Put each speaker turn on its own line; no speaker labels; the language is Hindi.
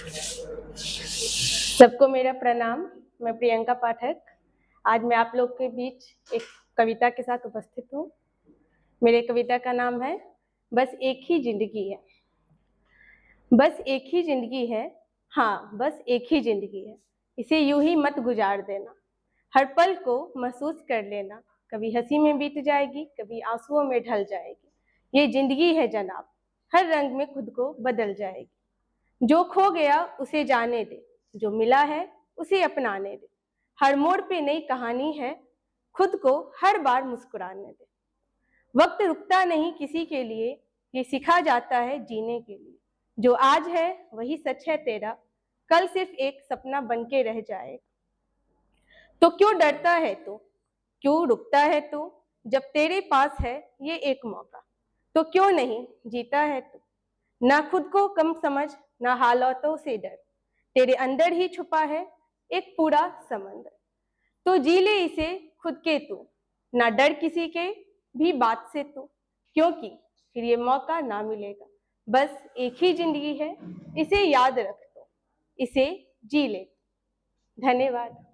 सबको मेरा प्रणाम। मैं प्रियंका पाठक। आज मैं आप लोग के बीच एक कविता के साथ उपस्थित हूँ। मेरे कविता का नाम है बस एक ही जिंदगी है। बस एक ही जिंदगी है, हाँ बस एक ही जिंदगी है। इसे यूं ही मत गुजार देना, हर पल को महसूस कर लेना। कभी हंसी में बीत जाएगी, कभी आंसुओं में ढल जाएगी। ये जिंदगी है जनाब, हर रंग में खुद को बदल जाएगी। जो खो गया उसे जाने दे, जो मिला है उसे अपनाने दे। हर मोड़ पे नई कहानी है, खुद को हर बार मुस्कुराने दे। वक्त रुकता नहीं किसी के लिए, ये सिखा जाता है जीने के लिए। जो आज है वही सच है तेरा, कल सिर्फ एक सपना बनके रह जाएगा। तो क्यों डरता है तू, क्यों रुकता है तू, जब तेरे पास है ये एक मौका। तो क्यों नहीं जीता है तू, ना खुद को कम समझ, ना हालातों से डर। तेरे अंदर ही छुपा है एक पूरा समंदर। तो जी ले इसे खुद के तू, ना डर किसी के भी बात से तू, क्योंकि फिर ये मौका ना मिलेगा। बस एक ही जिंदगी है, इसे याद रख तो, इसे जी ले। धन्यवाद।